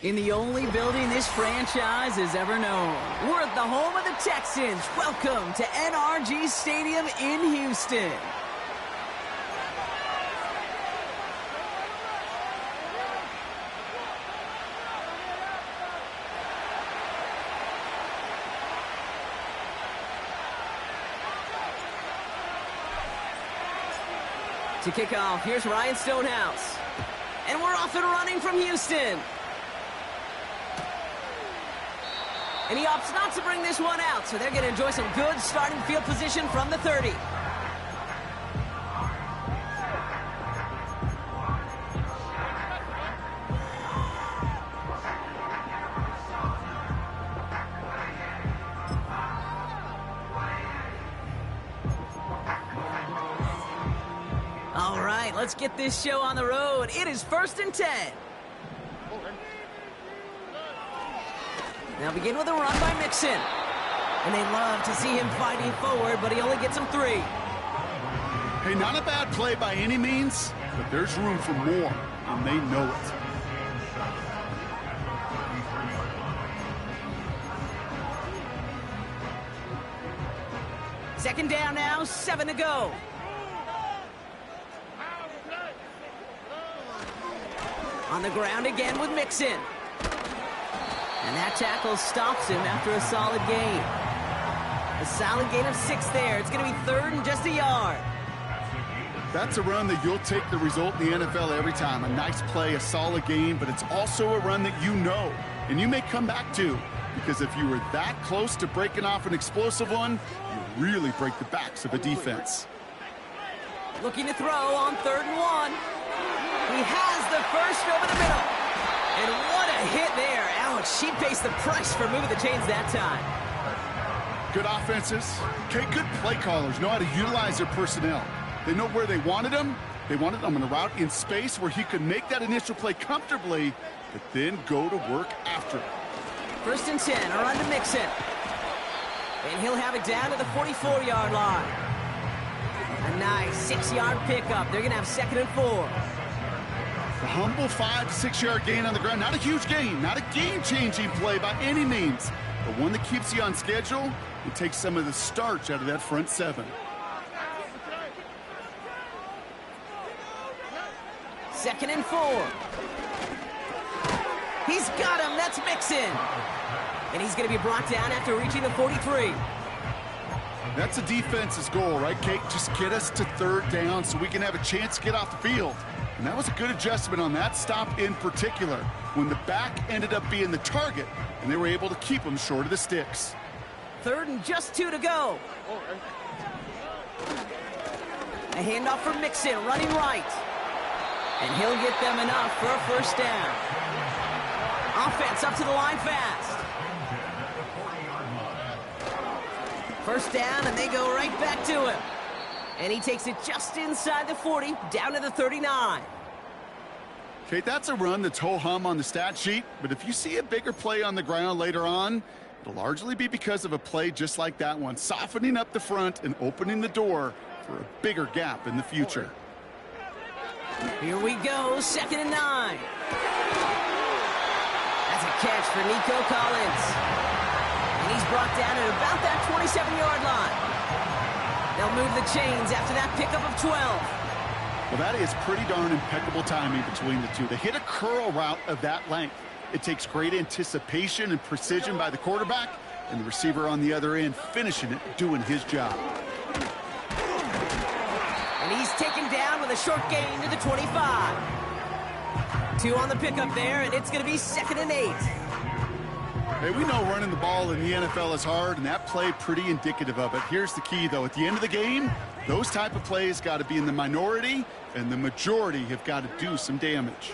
In the only building this franchise has ever known. We're at the home of the Texans. Welcome to NRG Stadium in Houston. To kick off, here's Ryan Stonehouse. And we're off and running from Houston. And he opts not to bring this one out, so they're going to enjoy some good starting field position from the 30. All right, let's get this show on the road. It is 1st and 10. Now begin with a run by Mixon. And they love to see him fighting forward, but he only gets them 3. Hey, not a bad play by any means, but there's room for more, and they know it. Second down now, 7 to go. On the ground again with Mixon. And that tackle stops him after a solid gain. A solid gain of 6 there. It's going to be 3rd and just a yard. That's a run that you'll take the result in the NFL every time. A nice play, a solid gain, but it's also a run that you know and you may come back to, because if you were that close to breaking off an explosive one, you really break the backs of a defense. Looking to throw on 3rd and 1. He has the first over the middle. And what a hit there. Ouch, she pays the price for moving the chains that time. Good offenses. Okay, good play callers know how to utilize their personnel. They know where they wanted them. They wanted them on a route in space where he could make that initial play comfortably, but then go to work after it. 1st and 10, a run to Mixon. And he'll have it down to the 44-yard line. A nice 6-yard pickup. They're going to have 2nd and 4. A humble 5 to 6-yard gain on the ground. Not a huge gain, not a game-changing play by any means, but one that keeps you on schedule and takes some of the starch out of that front 7. 2nd and 4. He's got him. That's Mixon. And he's going to be brought down after reaching the 43. That's a defense's goal, right, Kate? Just get us to 3rd down so we can have a chance to get off the field. And that was a good adjustment on that stop in particular, when the back ended up being the target, and they were able to keep him short of the sticks. 3rd and just 2 to go. A handoff for Mixon, running right. And he'll get them enough for a 1st down. Offense up to the line fast. 1st down, and they go right back to him. And he takes it just inside the 40, down to the 39. Kate, that's a run that's ho-hum on the stat sheet, but if you see a bigger play on the ground later on, it'll largely be because of a play just like that one, softening up the front and opening the door for a bigger gap in the future. Here we go, 2nd and 9. That's a catch for Nico Collins. And he's brought down at about that 27-yard line. They'll move the chains after that pickup of 12. Well, that is pretty darn impeccable timing between the two. They hit a curl route of that length. It takes great anticipation and precision by the quarterback, and the receiver on the other end finishing it, doing his job. And he's taken down with a short gain to the 25. 2 on the pickup there, and it's going to be 2nd and 8. Hey, we know running the ball in the NFL is hard, and that play pretty indicative of it. Here's the key, though. At the end of the game, those type of plays got to be in the minority, and the majority have got to do some damage.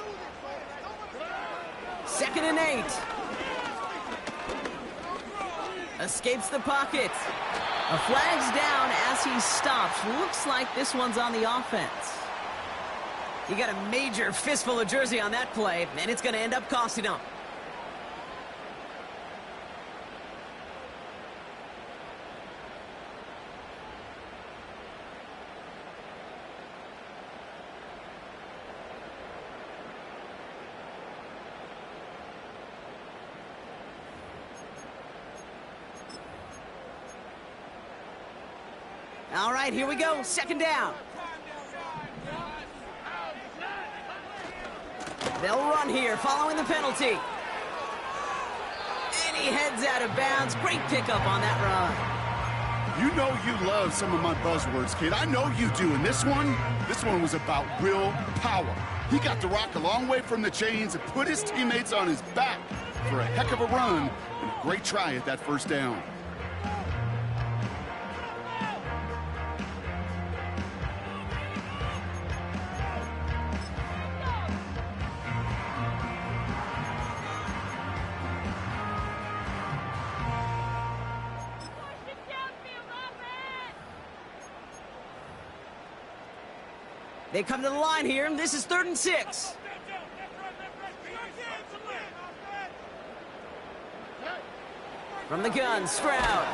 2nd and 8. Escapes the pocket. A flag's down as he stops. Looks like this one's on the offense. He got a major fistful of jersey on that play, and it's going to end up costing him. All right, here we go. Second down. They'll run here following the penalty. And he heads out of bounds. Great pickup on that run. You know you love some of my buzzwords, kid. I know you do. And this one was about will power. He got the rock a long way from the chains and put his teammates on his back for a heck of a run and a great try at that first down. They come to the line here, and this is 3rd and 6. From the gun, Stroud.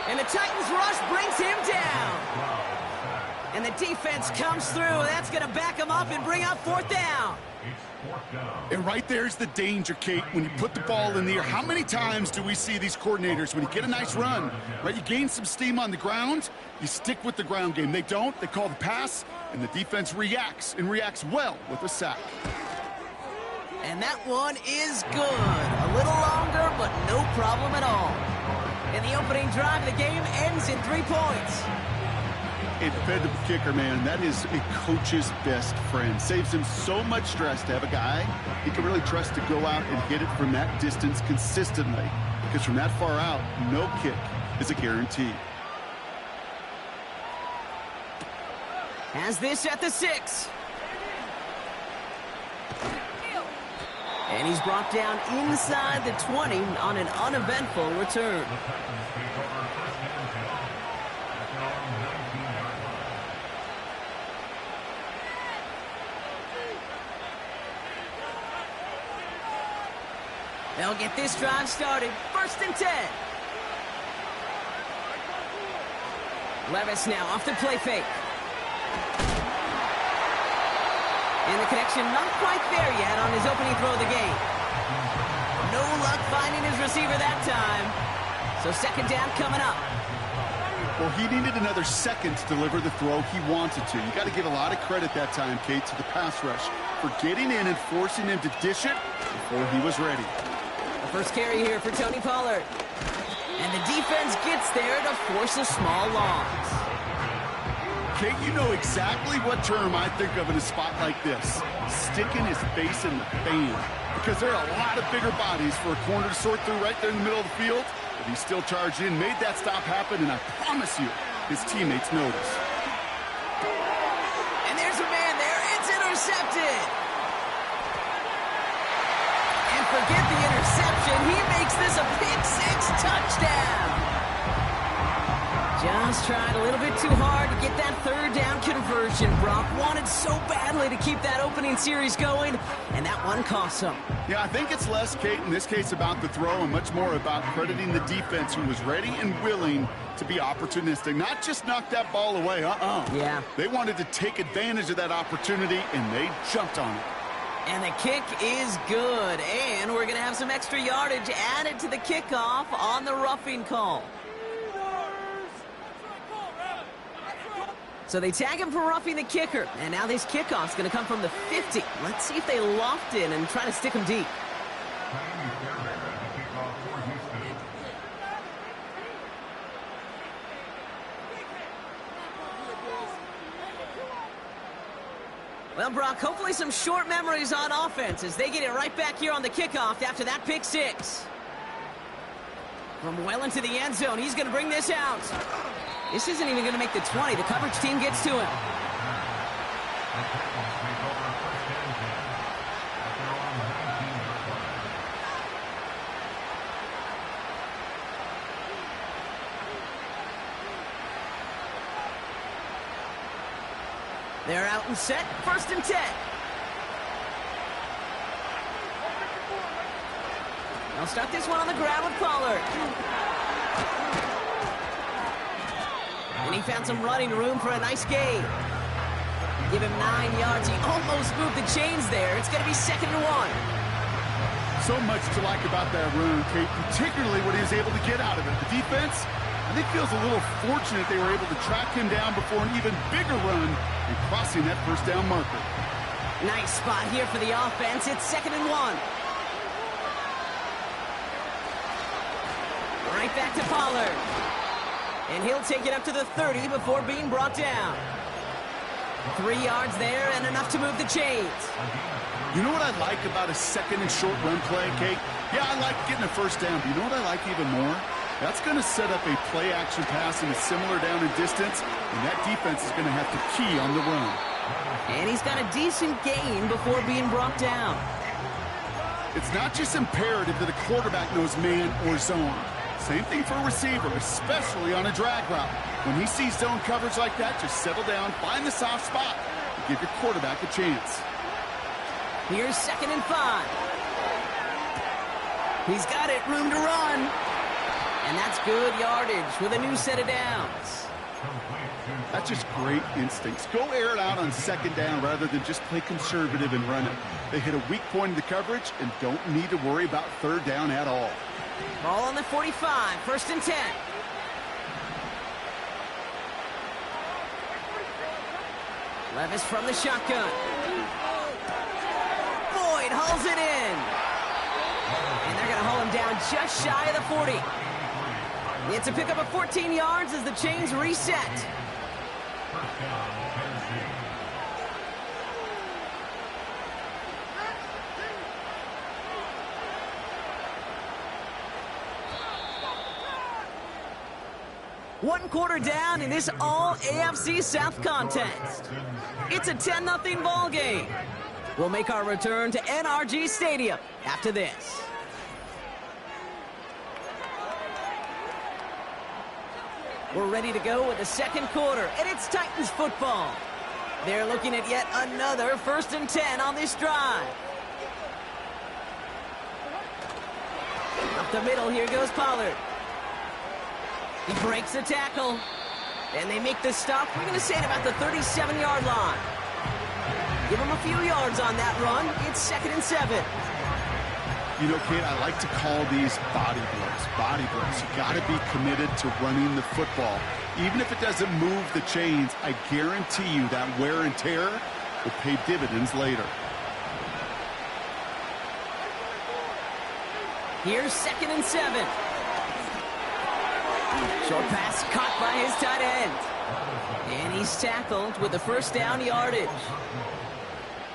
And the Titans rush brings him down. And the defense comes through. That's going to back him up and bring up 4th down. And right there's the danger, Kate, when you put the ball in the air. How many times do we see these coordinators, when you get a nice run, right, you gain some steam on the ground, you stick with the ground game. They don't, they call the pass, and the defense reacts, and reacts well with a sack. And that one is good. A little longer, but no problem at all. And the opening drive of the game ends in 3 points. A dependable kicker, man, that is a coach's best friend. Saves him so much stress to have a guy he can really trust to go out and hit it from that distance consistently. Because from that far out, no kick is a guarantee. Has this at the 6. And he's brought down inside the 20 on an uneventful return. They'll get this drive started. 1st and 10. Levis now off the play fake. And the connection not quite there yet on his opening throw of the game. No luck finding his receiver that time. So 2nd down coming up. Well, he needed another second to deliver the throw he wanted to. You got to give a lot of credit that time, Kate, to the pass rush for getting in and forcing him to dish it before he was ready. The first carry here for Tony Pollard. And the defense gets there to force a small loss. Kate, you know exactly what term I think of in a spot like this. Sticking his face in the fan. Because there are a lot of bigger bodies for a corner to sort through right there in the middle of the field. But he still charged in, made that stop happen, and I promise you, his teammates notice. And there's a man there. It's intercepted. And forget the interception. He makes this a pick-6 touchdown. Just tried a little bit too hard to get that 3rd down conversion. Brock wanted so badly to keep that opening series going, and that one cost him. Yeah, I think it's less, Kate, in this case about the throw and much more about crediting the defense who was ready and willing to be opportunistic. Not just knock that ball away, Yeah. They wanted to take advantage of that opportunity, and they jumped on it. And the kick is good, and we're going to have some extra yardage added to the kickoff on the roughing call. So they tag him for roughing the kicker, and now this kickoff's going to come from the 50. Let's see if they loft in and try to stick him deep. Well, Brock, hopefully some short memories on offense as they get it right back here on the kickoff after that pick-6. From well into the end zone, he's going to bring this out. This isn't even going to make the 20. The coverage team gets to him. They're out and set. 1st and 10. They'll start this one on the ground with Pollard. And he found some running room for a nice gain. Give him 9 yards. He almost moved the chains there. It's going to be 2nd and 1. So much to like about that run, Kate, particularly what he was able to get out of it. The defense, I think feels a little fortunate they were able to track him down before an even bigger run and crossing that first down marker. Nice spot here for the offense. It's 2nd and 1. Right back to Pollard. And he'll take it up to the 30 before being brought down. 3 yards there and enough to move the chains. You know what I like about a 2nd and short run play, Kate? Yeah, I like getting a first down, but you know what I like even more? That's going to set up a play-action pass in a similar down and distance, and that defense is going to have to key on the run. And he's got a decent gain before being brought down. It's not just imperative that a quarterback knows man or zone. Same thing for a receiver, especially on a drag route. When he sees zone coverage like that, just settle down, find the soft spot, and give your quarterback a chance. Here's 2nd and 5. He's got it, room to run. And that's good yardage with a new set of downs. That's just great instincts. Go air it out on 2nd down rather than just play conservative and run it. They hit a weak point in the coverage and don't need to worry about 3rd down at all. Ball on the 45, 1st and 10. Levis from the shotgun. Boyd hauls it in. And they're going to haul him down just shy of the 40. It's a pickup of 14 yards as the chains reset. One quarter down in this all-AFC South contest. It's a 10-0 ball game. We'll make our return to NRG Stadium after this. We're ready to go with the 2nd quarter, and it's Titans football. They're looking at yet another 1st and 10 on this drive. Up the middle, here goes Pollard. He breaks the tackle, and they make the stop. We're going to say at about the 37-yard line. Give him a few yards on that run. It's 2nd and 7. You know, Kate, I like to call these body blows. Body blows. You got to be committed to running the football. Even if it doesn't move the chains, I guarantee you that wear and tear will pay dividends later. Here's 2nd and 7. Short pass caught by his tight end. And he's tackled with the 1st down yardage.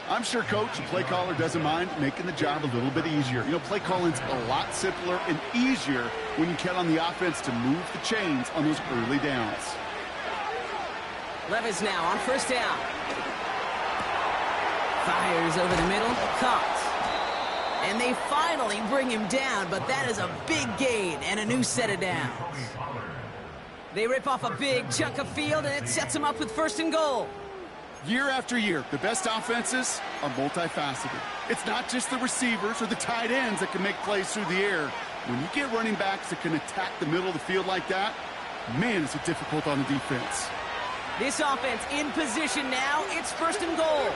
I'm sure coach and play caller doesn't mind making the job a little bit easier. You know, play calling's a lot simpler and easier when you count on the offense to move the chains on those early downs. Levis now on 1st down. Fires over the middle, caught. And they finally bring him down, but that is a big gain and a new set of downs. They rip off a big chunk of field, and it sets them up with 1st and goal. Year after year, the best offenses are multifaceted. It's not just the receivers or the tight ends that can make plays through the air. When you get running backs that can attack the middle of the field like that, man, is it difficult on the defense. This offense in position now. It's 1st and goal.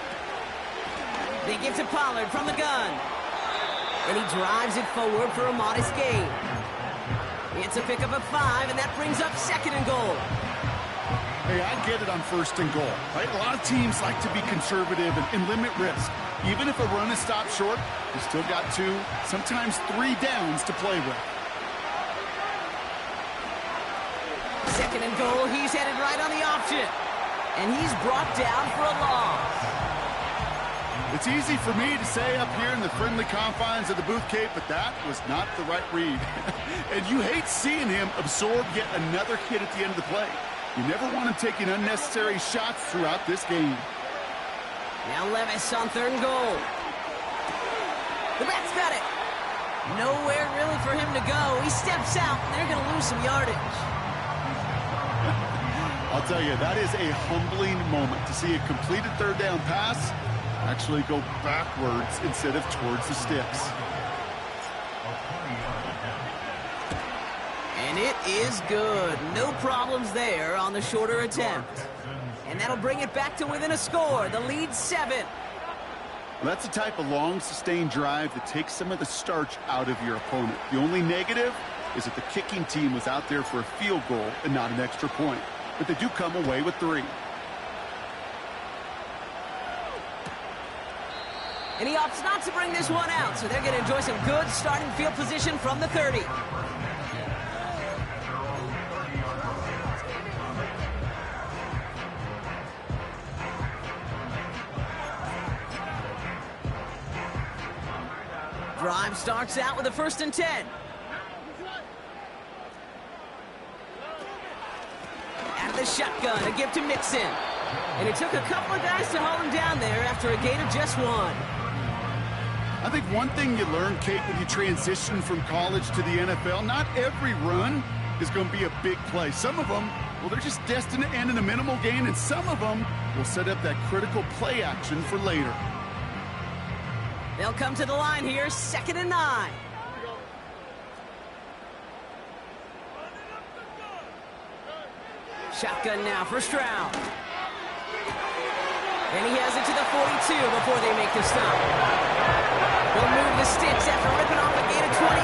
They give to Pollard from the gun. And he drives it forward for a modest gain. It's a pickup of 5, and that brings up 2nd and goal. Hey, I get it on 1st and goal, right? A lot of teams like to be conservative and limit risk. Even if a run is stopped short, you still got 2, sometimes 3 downs to play with. 2nd and goal. He's headed right on the option. And he's brought down for a loss. It's easy for me to say up here in the friendly confines of the booth, Kate, but that was not the right read. And you hate seeing him absorb yet another hit at the end of the play. You never want him taking unnecessary shots throughout this game. Now Levis on 3rd and goal. The back's got it. Nowhere really for him to go. He steps out, and they're going to lose some yardage. I'll tell you, that is a humbling moment to see a completed 3rd down pass actually go backwards instead of towards the sticks. And it is good. No problems there on the shorter attempt. And that'll bring it back to within a score. The lead 7. Well, that's the type of long, sustained drive that takes some of the starch out of your opponent. The only negative, is that the kicking team was out there for a field goal and not an extra point. But they do come away with 3. And he opts not to bring this one out, so they're going to enjoy some good starting field position from the 30. Drive starts out with a 1st and 10. Out of the shotgun, a give to Mixon. And it took a couple of guys to hold him down there after a gain of just 1. I think one thing you learn, Kate, when you transition from college to the NFL, not every run is going to be a big play. Some of them, well, they're just destined to end in a minimal gain, and some of them will set up that critical play action for later. They'll come to the line here, 2nd and 9. Shotgun now, first round. And he has it to the 42 before they make the stop. They'll move the sticks after ripping off a gain of 28.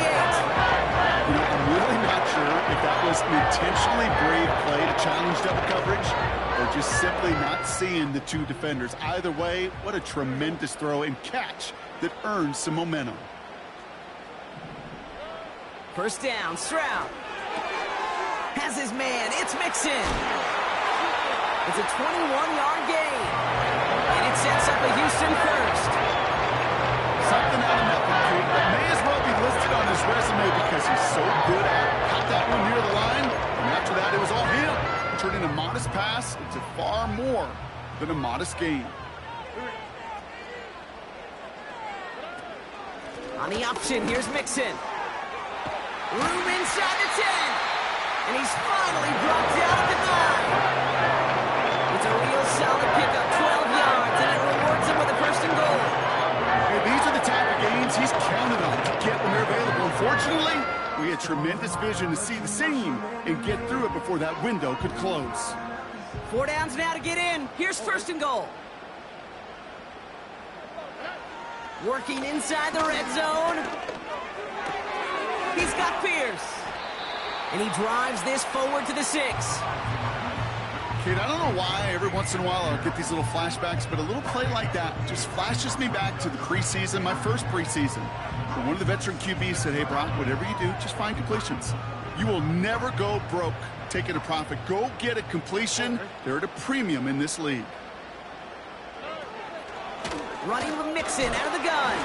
You know, I'm really not sure if that was an intentionally brave play to challenge double coverage or just simply not seeing the 2 defenders. Either way, what a tremendous throw and catch that earns some momentum. First down, Stroud. Has his man, it's Mixon. It's a 21-yard gain. And it sets up a Houston first. Something out of nothing, that may as well be listed on his resume because he's so good at it. Caught that one near the line, and after that it was all him. Turning a modest pass into far more than a modest gain. On the option, here's Mixon. Room inside the 10. And he's finally brought down at the 9. It's a real solid pickup, 12 yards, and it rewards him with a 1st and goal. Hey, these are the type of gains he's counted on to get when they're available. Unfortunately, we had tremendous vision to see the seam and get through it before that window could close. 4 downs now to get in. Here's 1st and goal. Working inside the red zone. He's got Pierce. And he drives this forward to the 6. Kate, I don't know why every once in a while I'll get these little flashbacks, but a little play like that just flashes me back to the preseason, my first preseason. And one of the veteran QBs said, hey, Brock, whatever you do, just find completions. You will never go broke taking a profit. Go get a completion. They're at a premium in this league. Running with Mixon out of the gun.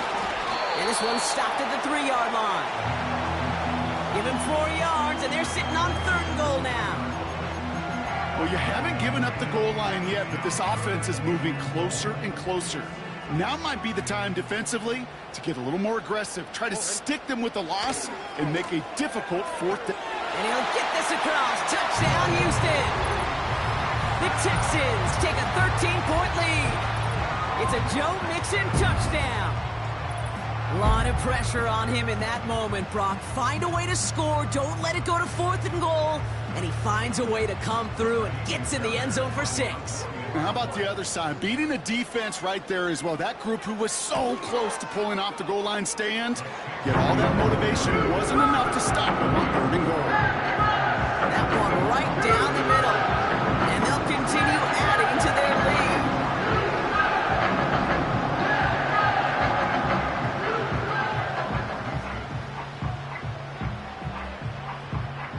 And this one stopped at the 3-yard line. Give him 4 yards, and they're sitting on 3rd and goal now. Well, you haven't given up the goal line yet, but this offense is moving closer and closer. Now might be the time defensively to get a little more aggressive. Try to stick them with the loss and make a difficult 4th down. And he'll get this across. Touchdown, Houston. The Texans take a 13-point lead. It's a Joe Mixon touchdown. A lot of pressure on him in that moment, Brock. Find a way to score. Don't let it go to 4th and goal. And he finds a way to come through and gets in the end zone for 6. Now, how about the other side? Beating a defense right there as well. That group who was so close to pulling off the goal line stand, yet all that motivation wasn't enough to stop him on 3rd and goal. That one right down the middle. And they'll continue adding to their lead.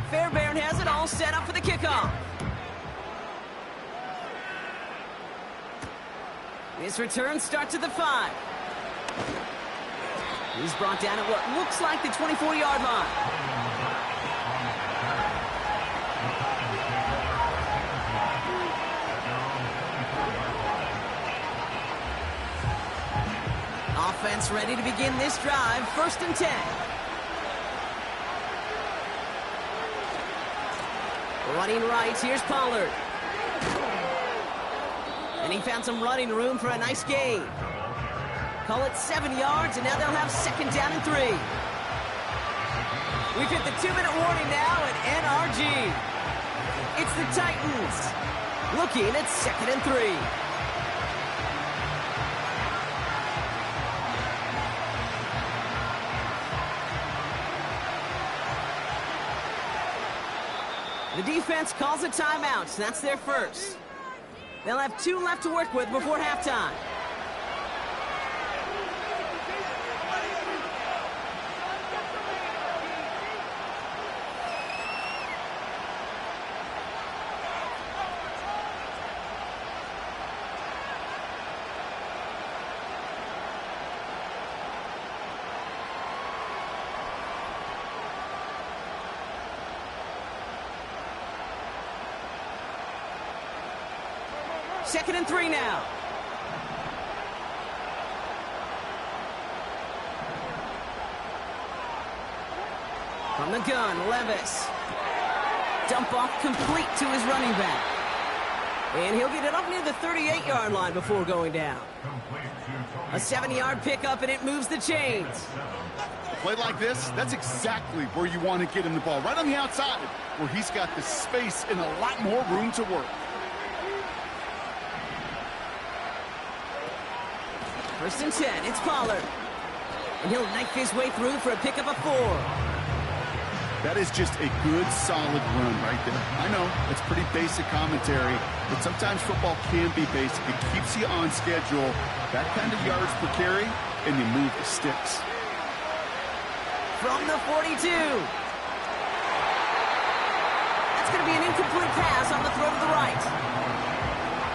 Fairbairn has it all set up for the kickoff. This return starts at the 5. He's brought down at what looks like the 24-yard line. Offense ready to begin this drive. 1st and 10. Running right, here's Pollard. And he found some running room for a nice gain. Call it 7 yards, and now they'll have 2nd down and 3. We've hit the 2-minute warning now at NRG. It's the Titans looking at 2nd and 3. The defense calls a timeout. So that's their first. They'll have 2 left to work with before halftime. Second and 3 now. From the gun, Levis. Dump off complete to his running back. And he'll get it up near the 38-yard line before going down. A 7-yard pickup, and it moves the chains. A play like this, that's exactly where you want to get him the ball. Right on the outside, where he's got the space and a lot more room to work. First and 10, it's Pollard. And he'll knife his way through for a pickup of 4. That is just a good, solid run right there. I know, it's pretty basic commentary, but sometimes football can be basic. It keeps you on schedule, that kind of yards per carry, and you move the sticks. From the 42. That's going to be an incomplete pass on the throw to the right.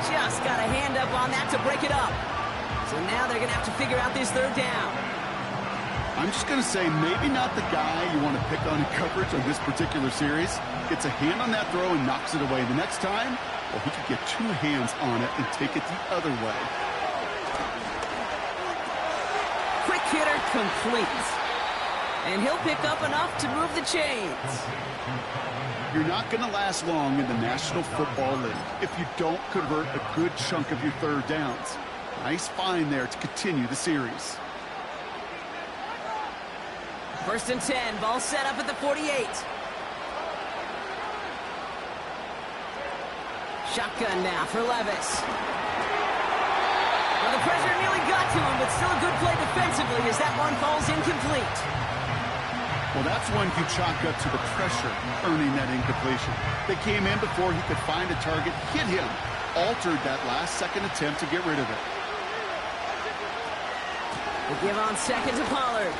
Just got a hand up on that to break it up. So now they're going to have to figure out this third down. I'm just going to say maybe not the guy you want to pick on in coverage on this particular series. Gets a hand on that throw and knocks it away. The next time, well, he could get 2 hands on it and take it the other way. Quick hitter complete. And he'll pick up enough to move the chains. You're not going to last long in the National Football League if you don't convert a good chunk of your third downs. Nice find there to continue the series. First and 10, ball set up at the 48. Shotgun now for Levis. Well, the pressure nearly got to him, but still a good play defensively as that one falls incomplete. Well, that's one you chalk up to the pressure earning that incompletion. They came in before he could find a target, hit him, altered that last-second attempt to get rid of it. They give on second to Pollard.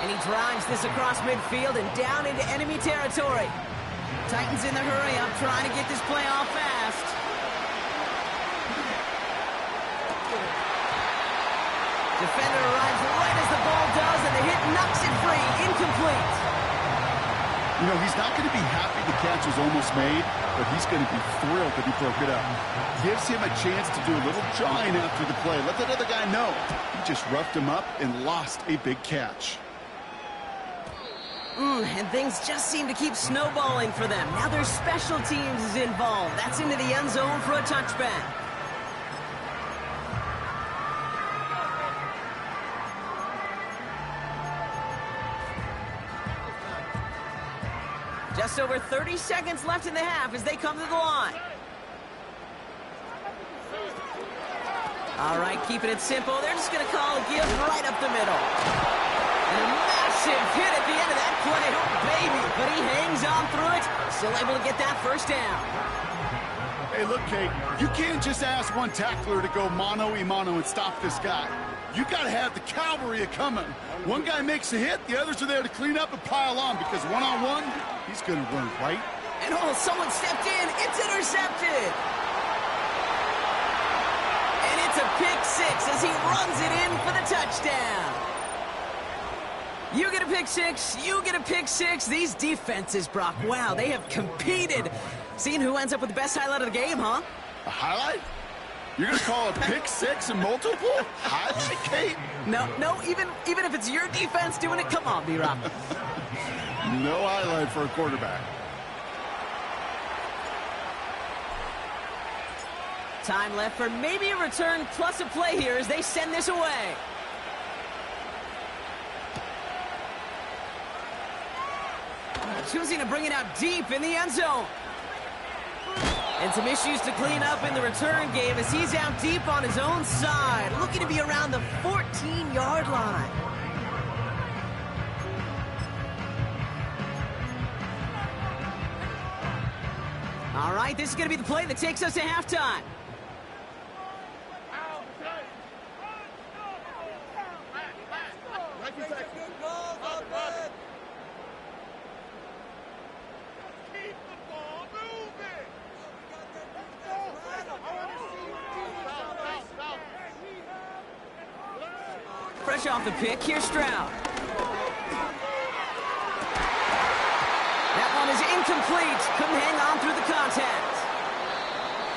And he drives this across midfield and down into enemy territory. Titans in the hurry-up trying to get this play off fast. Defender arrives right as the ball does, and the hit knocks it free. Incomplete. You know, he's not going to be happy the catch was almost made, but he's going to be thrilled that he broke it up. Gives him a chance to do a little jawing after the play. Let that other guy know. He just roughed him up and lost a big catch. And things just seem to keep snowballing for them. Now their special teams is involved. That's into the end zone for a touchback. Just over 30 seconds left in the half as they come to the line. All right, keeping it simple. They're just going to call a give right up the middle. And a massive hit at the end of that play. Oh, baby. But he hangs on through it. Still able to get that first down. Hey, look, Kate, you can't just ask one tackler to go mano-a-mano and stop this guy. You got to have the cavalry coming. One guy makes a hit, the others are there to clean up and pile on because one-on-one, he's going to run right. And oh, someone stepped in. It's intercepted. And it's a pick six as he runs it in for the touchdown. You get a pick six, you get a pick six. These defenses, Brock, wow, they have competed. Seeing who ends up with the best highlight of the game, huh? A highlight? You're going to call a pick six and multiple? Highlight, Kate? No, even if it's your defense doing it, come on, B-Rob. No highlight for a quarterback. Time left for maybe a return plus a play here as they send this away. Choosing to bring it out deep in the end zone. And some issues to clean up in the return game as he's out deep on his own side, looking to be around the 14-yard line. right, this is going to be the play that takes us to halftime. Fresh off the pick, here's Stroud. That one is incomplete. Couldn't hang on through the contact.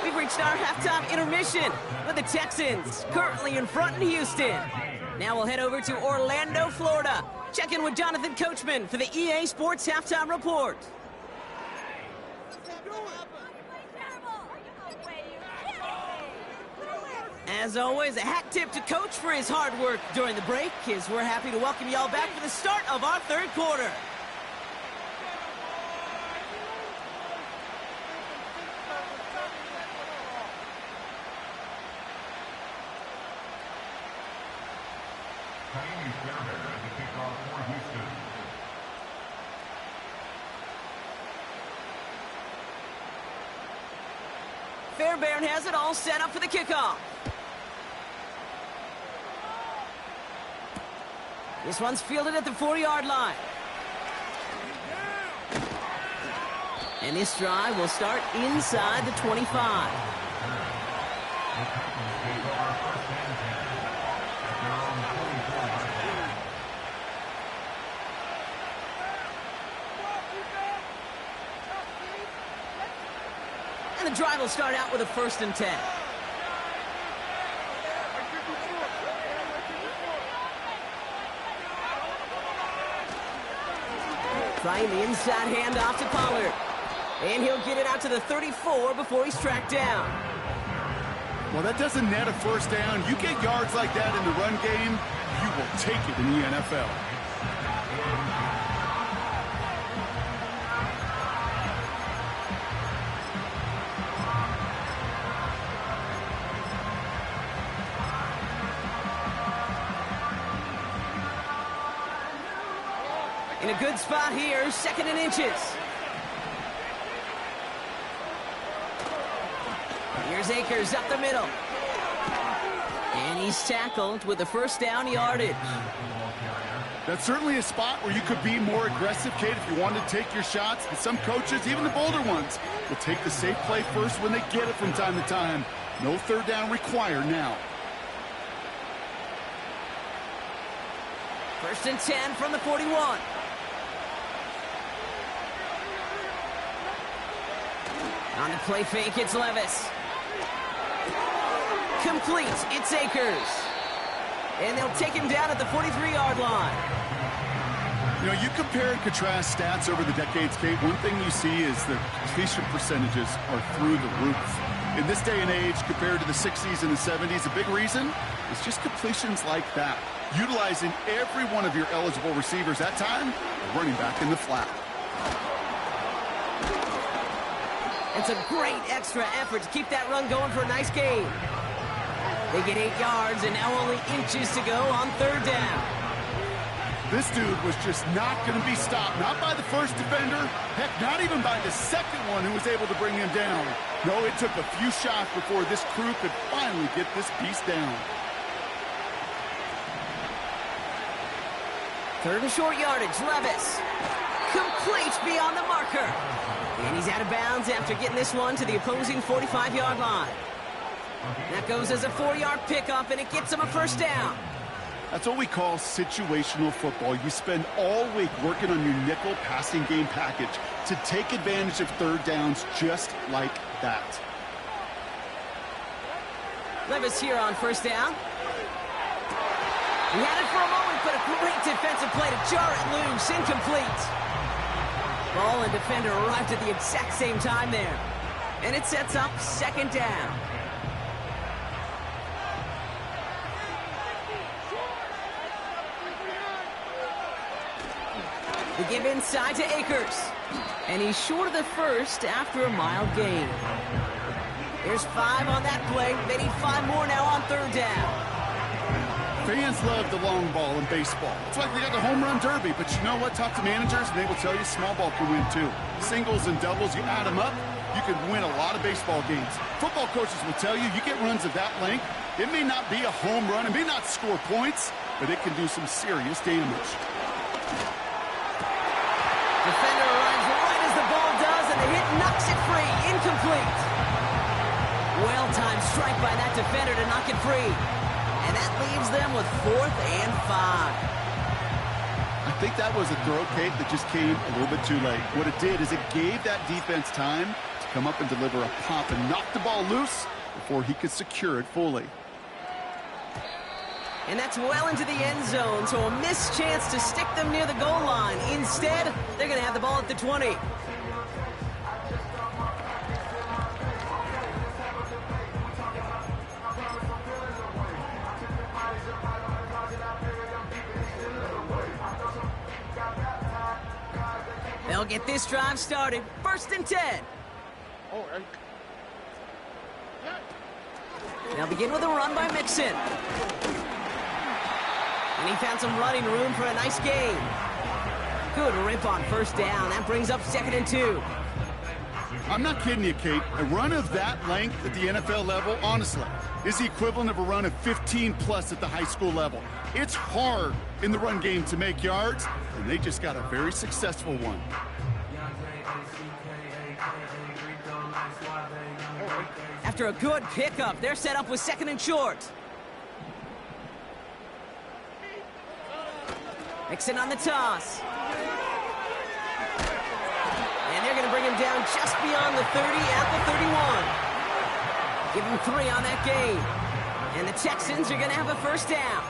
We've reached our halftime intermission with the Texans currently in front in Houston. Now we'll head over to Orlando, Florida. Check in with Jonathan Coachman for the EA Sports Halftime Report. As always, a hat tip to Coach for his hard work during the break, as we're happy to welcome y'all back for the start of our third quarter. Fairbairn has it all set up for the kickoff. This one's fielded at the 40-yard line. And this drive will start inside the 25. And the drive will start out with a 1st and 10. Trying the inside handoff to Pollard. And he'll get it out to the 34 before he's tracked down. Well, that doesn't net a 1st down. You get yards like that in the run game, you will take it in the NFL. In a good spot here, 2nd and inches. Here's Akers up the middle. And he's tackled with a 1st down yardage. That's certainly a spot where you could be more aggressive, Kate, if you wanted to take your shots. And some coaches, even the bolder ones, will take the safe play first when they get it from time to time. No 3rd down required now. 1st and 10 from the 41. On the play fake, it's Levis. Complete, it's Akers. And they'll take him down at the 43-yard line. You know, you compare and contrast stats over the decades, Kate. One thing you see is the completion percentages are through the roof. In this day and age, compared to the 60s and the 70s, a big reason is just completions like that. Utilizing every one of your eligible receivers that time, running back in the flat. It's a great extra effort to keep that run going for a nice gain. They get 8 yards and now only inches to go on 3rd down. This dude was just not going to be stopped. Not by the first defender. Heck, not even by the second one who was able to bring him down. No, it took a few shots before this crew could finally get this piece down. 3rd and short yardage, Levis. Complete beyond the marker. And he's out of bounds after getting this one to the opposing 45-yard line. That goes as a 4-yard pickup, and it gets him a 1st down. That's what we call situational football. You spend all week working on your nickel passing game package to take advantage of 3rd downs just like that. Levis here on 1st down. He had it for a moment, but a great defensive play to jar it loose. Incomplete. Ball and defender arrived at the exact same time there. And it sets up 2nd down. They give inside to Akers. And he's short of the 1st after a mild gain. There's 5 on that play. They need 5 more now on 3rd down. Fans love the long ball in baseball. It's like they got the home run derby, but you know what? Talk to managers, and they will tell you small ball can win too. Singles and doubles, you add them up, you can win a lot of baseball games. Football coaches will tell you, you get runs of that length, it may not be a home run, it may not score points, but it can do some serious damage. Defender arrives right as the ball does, and the hit knocks it free. Incomplete. Well-timed strike by that defender to knock it free. And that leaves them with 4th and 5. I think that was a throw, Kate, that just came a little bit too late. What it did is it gave that defense time to come up and deliver a pop and knock the ball loose before he could secure it fully. And that's well into the end zone, so a missed chance to stick them near the goal line. Instead, they're going to have the ball at the 20. They'll get this drive started. 1st and 10. They'll begin with a run by Mixon. And he found some running room for a nice gain. Good rip on 1st down. That brings up 2nd and 2. I'm not kidding you, Kate. A run of that length at the NFL level, honestly, is the equivalent of a run of 15+ at the high school level. It's hard in the run game to make yards, and they just got a very successful one. After a good pickup, they're set up with 2nd and short. Mixon on the toss. And they're going to bring him down just beyond the 30 at the 31. Give him 3 on that gain. And the Texans are going to have a 1st down.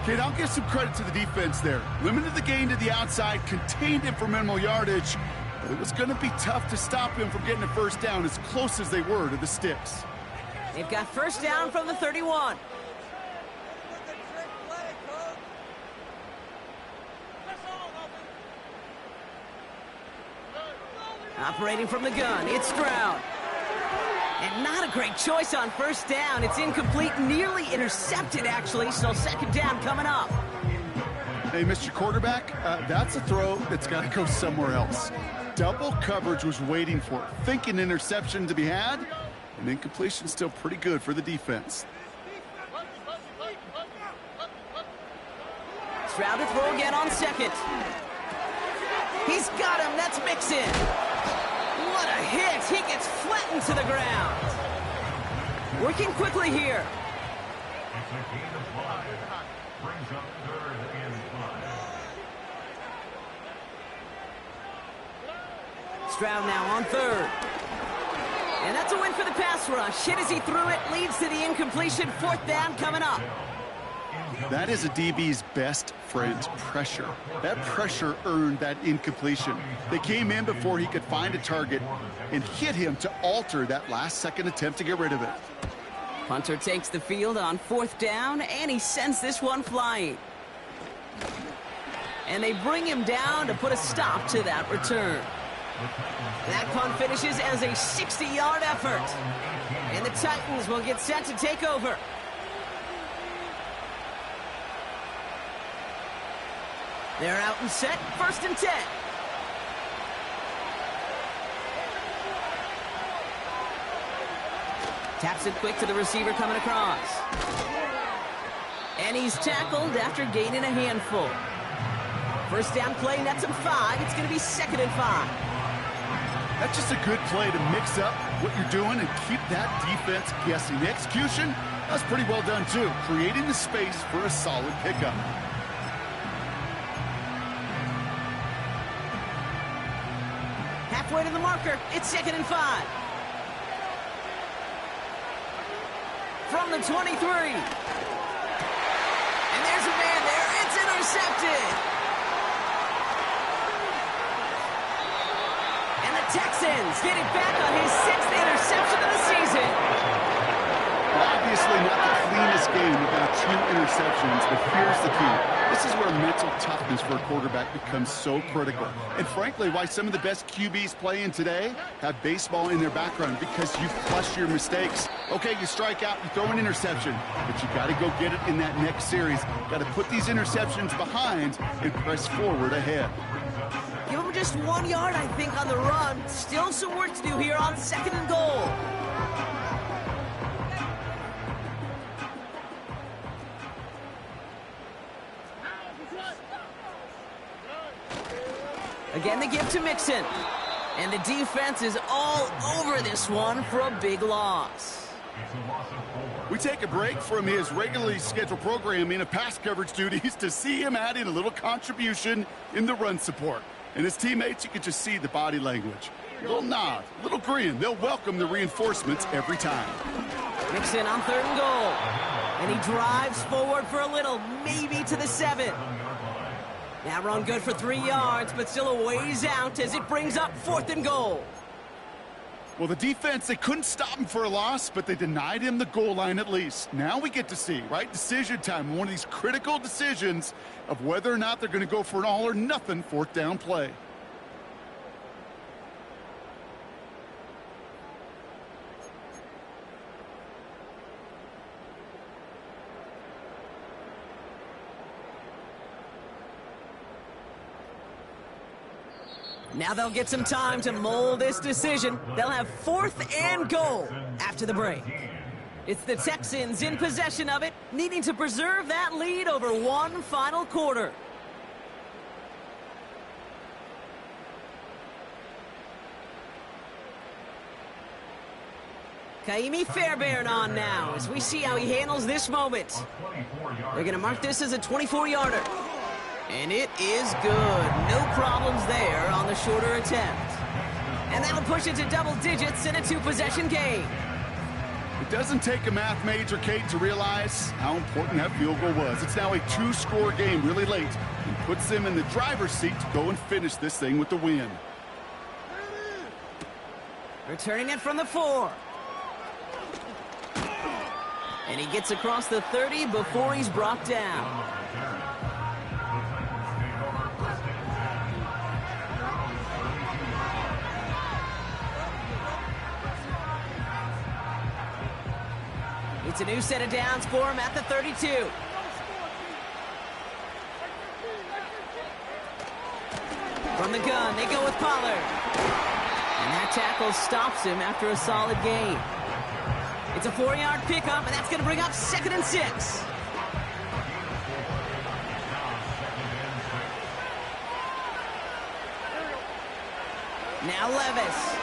Kate, I'll give some credit to the defense there. Limited the gain to the outside, contained him for minimal yardage, but it was going to be tough to stop him from getting a 1st down as close as they were to the sticks. They've got 1st down from the 31. Operating from the gun, it's Stroud. And not a great choice on 1st down. It's incomplete, nearly intercepted, actually, so 2nd down coming up. Hey, Mr. Quarterback, that's a throw that's got to go somewhere else. Double coverage was waiting for it. Thinking interception to be had, and incompletion still pretty good for the defense. Stroud to throw again on 2nd. He's got him. That's Mixon. What a hit. He gets flattened to the ground. Working quickly here. Stroud now on 3rd. And that's a win for the pass rush. Hit as he threw it. Leads to the incompletion. 4th down coming up. That is a DB's best friend, pressure. That pressure earned that incompletion. They came in before he could find a target and hit him to alter that last-second attempt to get rid of it. Punter takes the field on 4th down, and he sends this one flying. And they bring him down to put a stop to that return. That punt finishes as a 60-yard effort. And the Titans will get set to take over. They're out and set, 1st and 10. Taps it quick to the receiver coming across. And he's tackled after gaining a handful. 1st down play, nets him 5. It's going to be 2nd and 5. That's just a good play to mix up what you're doing and keep that defense guessing. The execution, that's pretty well done too, creating the space for a solid pickup. Halfway to the marker, it's 2nd and 5. From the 23. And there's a man there, it's intercepted. And the Texans get it back on his 6th interception of the season. Obviously not the cleanest game without 2 interceptions, but here's the key. This is where mental toughness for a quarterback becomes so critical. And frankly, why some of the best QBs playing today have baseball in their background, because you flush your mistakes. Okay, you strike out, you throw an interception, but you got to go get it in that next series. Got to put these interceptions behind and press forward ahead. Give him just 1 yard, I think, on the run. Still some work to do here on 2nd and goal. Again, the give to Mixon. And the defense is all over this one for a big loss. We take a break from his regularly scheduled programming of pass coverage duties to see him adding a little contribution in the run support. And his teammates, you can just see the body language. A little nod, a little grin. They'll welcome the reinforcements every time. Mixon on 3rd and goal. And he drives forward for a little, maybe to the 7. That run good for 3 yards, but still a ways out as it brings up 4th and goal. Well, the defense, they couldn't stop him for a loss, but they denied him the goal line at least. Now we get to see, right, decision time, one of these critical decisions of whether or not they're going to go for an all-or-nothing 4th down play. Now they'll get some time to mold this decision. They'll have 4th and goal after the break. It's the Texans in possession of it, needing to preserve that lead over one final quarter. Kaimi Fairbairn on now as we see how he handles this moment. They're going to mark this as a 24-yarder. And it is good. No problems there on the shorter attempt. And that'll push it to double digits in a 2-possession game. It doesn't take a math major, Kate, to realize how important that field goal was. It's now a 2-score game really late and puts them in the driver's seat to go and finish this thing with the win. Returning it from the 4. And he gets across the 30 before he's brought down. It's a new set of downs for him at the 32. From the gun, they go with Pollard. And that tackle stops him after a solid gain. It's a 4-yard pickup, and that's going to bring up 2nd and 6. Now Levis.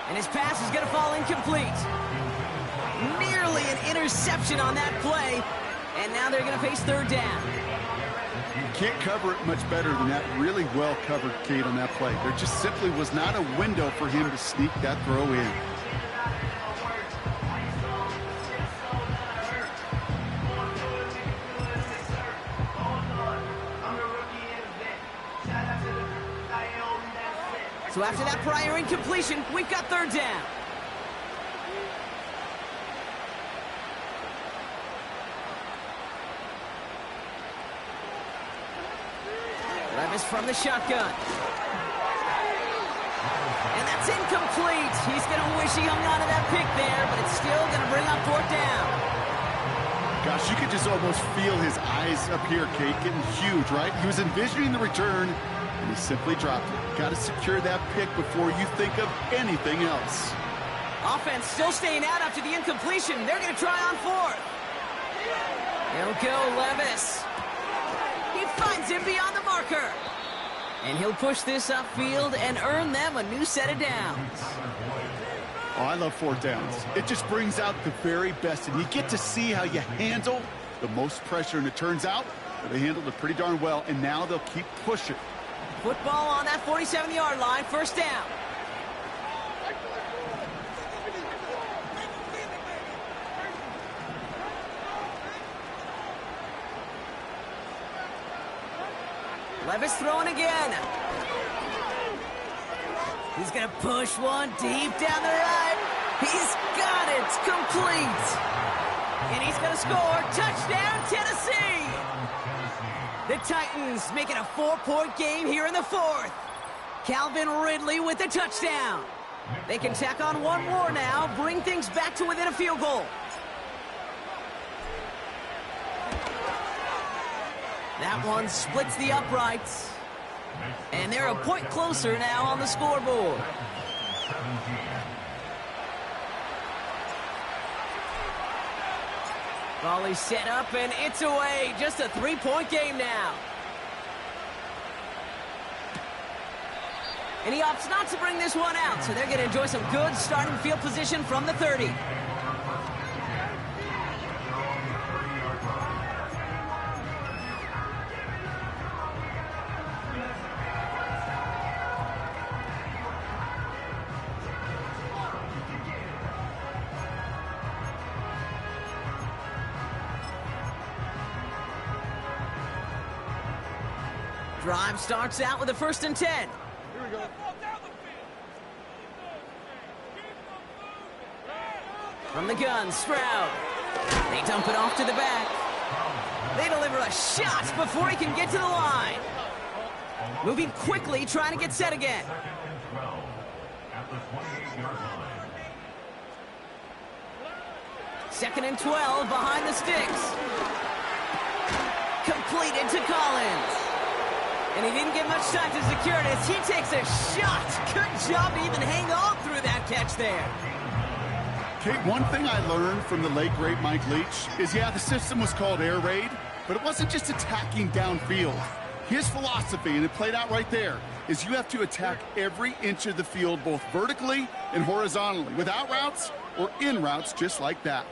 And his pass is going to fall incomplete. Nearly an interception on that play. And now they're going to face 3rd down. You can't cover it much better than that. Really well covered, Kate, on that play. There just simply was not a window for him to sneak that throw in. So after that prior incompletion, we've got 3rd down. Levis from the shotgun. And that's incomplete. He's going to wish he hung on to that pick there, but it's still going to bring up 4th down. Gosh, you could just almost feel his eyes up here, Kate, getting huge, right? He was envisioning the return, and he simply dropped it. Got to secure that pick before you think of anything else. Offense still staying out after the incompletion. They're going to try on 4th. He'll go Levis. He finds him beyond the marker. And he'll push this upfield and earn them a new set of downs. Oh, I love 4th downs. It just brings out the very best, and you get to see how you handle the most pressure, and it turns out that they handled it pretty darn well, and now they'll keep pushing. Football on that 47-yard line, 1st down. Levis throwing again. He's going to push one deep down the right. He's got it. Complete. And he's going to score. Touchdown, Tennessee. The Titans make it a 4-point game here in the 4th. Calvin Ridley with the touchdown. They can tack on one more now, bring things back to within a field goal. That one splits the uprights. And they're a point closer now on the scoreboard. Volley set up, and it's away. Just a three-point game now. And he opts not to bring this one out, so they're going to enjoy some good starting field position from the 30. Drive starts out with a 1st and 10. Here we go. From the gun, Stroud. They dump it off to the back. They deliver a shot before he can get to the line. Moving quickly, trying to get set again. Second and 12 behind the sticks. Completed to Collins. And he didn't get much time to secure it as he takes a shot. Good job to even hang on through that catch there. Kate, one thing I learned from the late, great Mike Leach is, yeah, the system was called air raid, but it wasn't just attacking downfield. His philosophy, and it played out right there, is you have to attack every inch of the field, both vertically and horizontally, without routes or in routes just like that.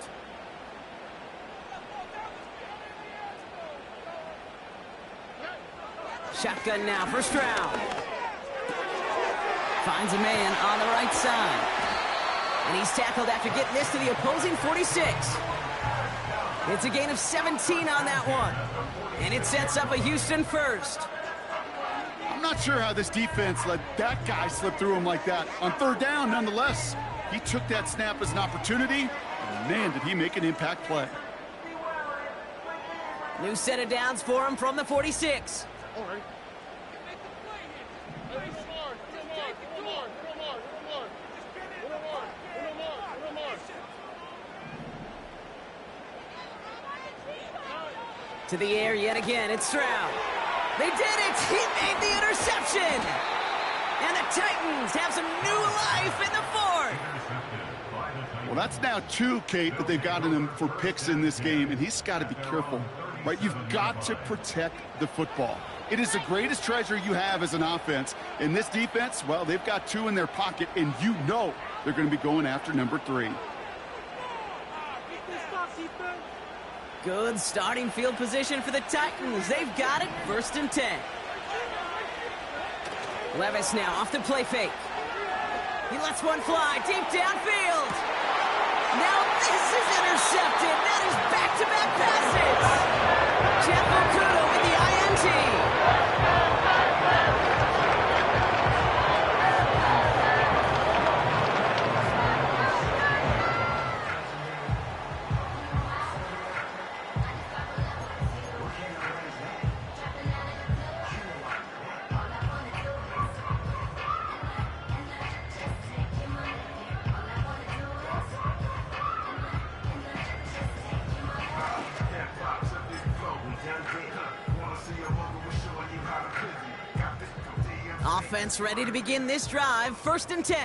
Shotgun now for Stroud. Finds a man on the right side. And he's tackled after getting this to the opposing 46. It's a gain of 17 on that one. And it sets up a Houston first. I'm not sure how this defense let that guy slip through him like that. On 3rd down, nonetheless, he took that snap as an opportunity. And man, did he make an impact play. New set of downs for him from the 46. All right. To the air yet again, it's Stroud. They did it! He made the interception! And the Titans have some new life in the 4th. Well, that's now 2, Kate, that they've gotten him for picks in this game, and he's got to be careful, right? You've got to protect the football. It is the greatest treasure you have as an offense. In this defense, well, they've got 2 in their pocket, and you know they're going to be going after number 3. Good starting field position for the Titans. They've got it, 1st and 10. Levis now off the play fake. He lets one fly deep downfield. Now this is intercepted. That is back-to-back passes. Jeff Okuda with the INT. Offense ready to begin this drive. 1st and 10.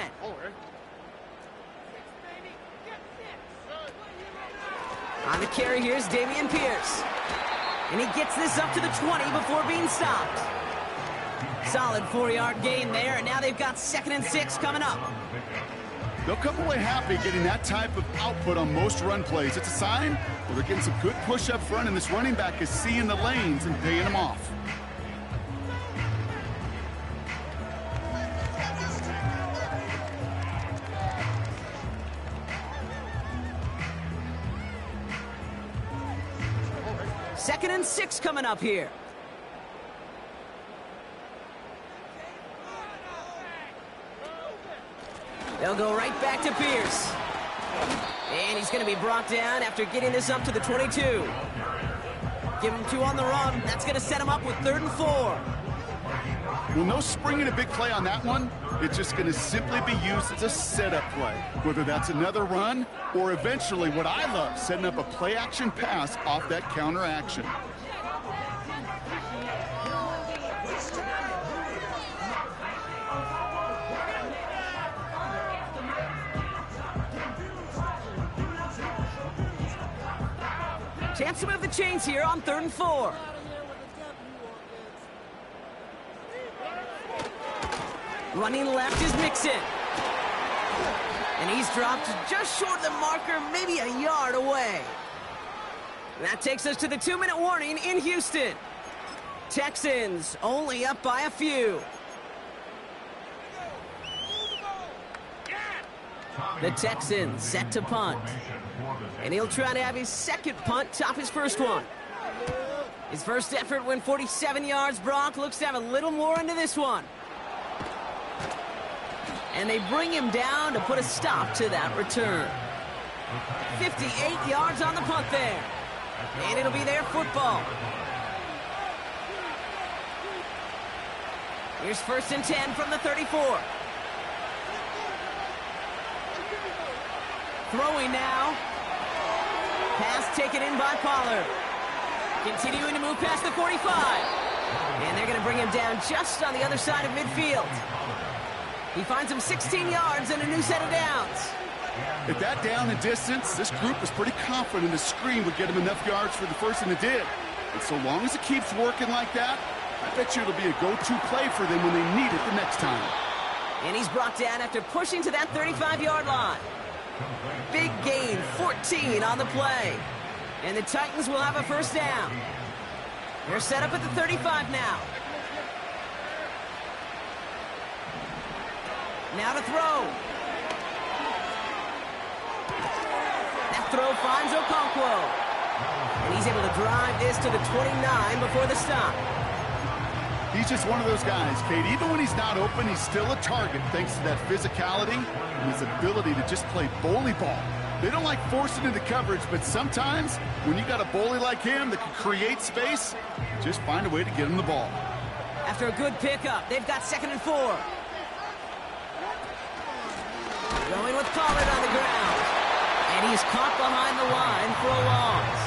On the carry, here's Dameon Pierce. And he gets this up to the 20 before being stopped. Solid 4-yard gain there, and now they've got 2nd and 6 coming up. They'll come away happy getting that type of output on most run plays. It's a sign where they're getting some good push up front, and this running back is seeing the lanes and paying them off. Second and 6 coming up here. They'll go right back to Pierce. And he's going to be brought down after getting this up to the 22. Give him 2 on the run. That's going to set him up with 3rd and 4. Well, no springing a big play on that one. It's just going to simply be used as a setup play, whether that's another run or eventually what I love, setting up a play-action pass off that counter action. Chance to move the chains here on 3rd and 4. Running left is Mixon. And he's dropped just short of the marker, maybe a yard away. That takes us to the 2-minute warning in Houston. Texans only up by a few. The Texans set to punt. And he'll try to have his second punt top his first one. His first effort went 47 yards. Brock looks to have a little more into this one. And they bring him down to put a stop to that return. 58 yards on the punt there. And it'll be their football. Here's 1st and 10 from the 34. Throwing now. Pass taken in by Pollard. Continuing to move past the 45. And they're going to bring him down just on the other side of midfield. He finds him 16 yards and a new set of downs. At that down and distance, this group was pretty confident the screen would get him enough yards for the first, and it did. And so long as it keeps working like that, I bet you it'll be a go-to play for them when they need it the next time. And he's brought down after pushing to that 35-yard line. Big gain, 14 on the play. And the Titans will have a first down. They're set up at the 35 now. Now to throw. That throw finds Okonkwo. And he's able to drive this to the 29 before the stop. He's just one of those guys, Kate. Even when he's not open, he's still a target thanks to that physicality and his ability to just play bully ball. They don't like forcing into coverage, but sometimes when you got a bully like him that can create space, just find a way to get him the ball. After a good pickup, they've got 2nd and 4. Going with Pollard on the ground. And he's caught behind the line for a loss.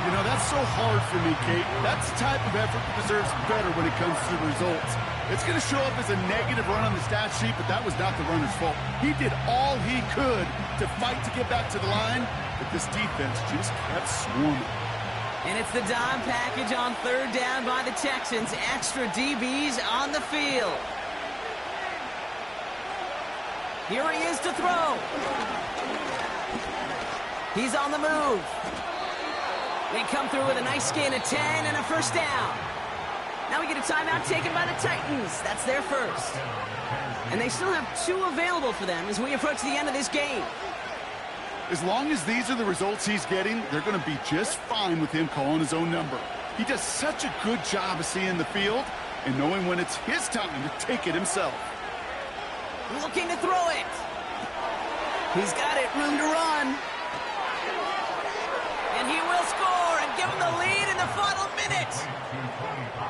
You know, that's so hard for me, Kate. That's the type of effort that deserves better when it comes to the results. It's going to show up as a negative run on the stat sheet, but that was not the runner's fault. He did all he could to fight to get back to the line, but this defense just kept swarming. And it's the dime package on 3rd down by the Texans. Extra DBs on the field. Here he is to throw. He's on the move. They come through with a nice gain of 10 and a first down. Now we get a timeout taken by the Titans. That's their first. And they still have 2 available for them as we approach the end of this game. As long as these are the results he's getting, they're going to be just fine with him calling his own number. He does such a good job of seeing the field and knowing when it's his time to take it himself. Looking to throw it. He's got it, room to run. And he will score and give him the lead in the final minute.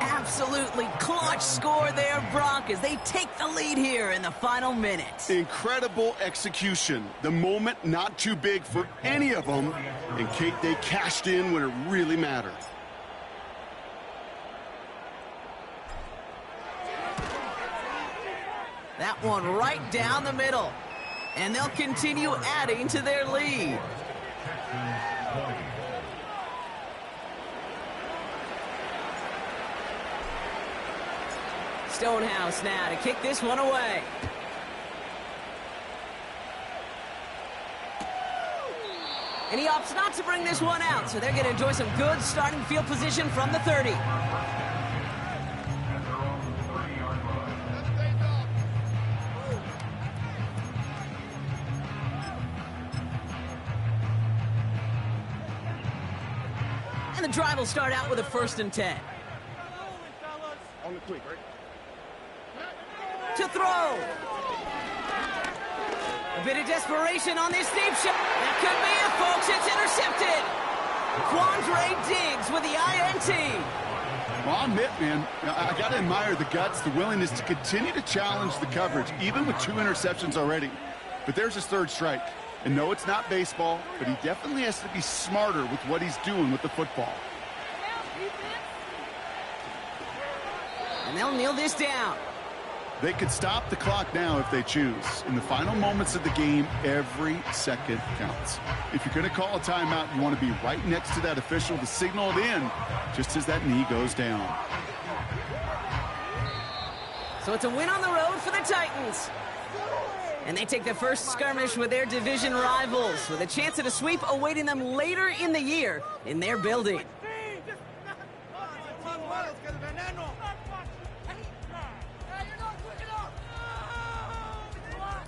Absolutely clutch score there, Brock, as they take the lead here in the final minute. Incredible execution. The moment not too big for any of them. And Kate, they cashed in when it really mattered. That one right down the middle. And they'll continue adding to their lead. Stonehouse now to kick this one away. And he opts not to bring this one out, so they're going to enjoy some good starting field position from the 30. And the drive will start out with a 1st and 10. On the quick, right? To throw. A bit of desperation on this deep shot. That could be it, folks. It's intercepted. Quandre Diggs with the INT. Well, I'll admit, man, I got to admire the guts, the willingness to continue to challenge the coverage, even with 2 interceptions already. But there's his 3rd strike. And no, it's not baseball, but he definitely has to be smarter with what he's doing with the football. And they'll kneel this down. They could stop the clock now if they choose. In the final moments of the game, every second counts. If you're going to call a timeout, you want to be right next to that official to signal it in just as that knee goes down. So it's a win on the road for the Titans. And they take the first skirmish with their division rivals, with a chance at a sweep awaiting them later in the year in their building.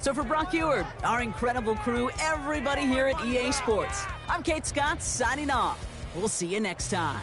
So for Brock Ewart, our incredible crew, everybody here at EA Sports, I'm Kate Scott signing off. We'll see you next time.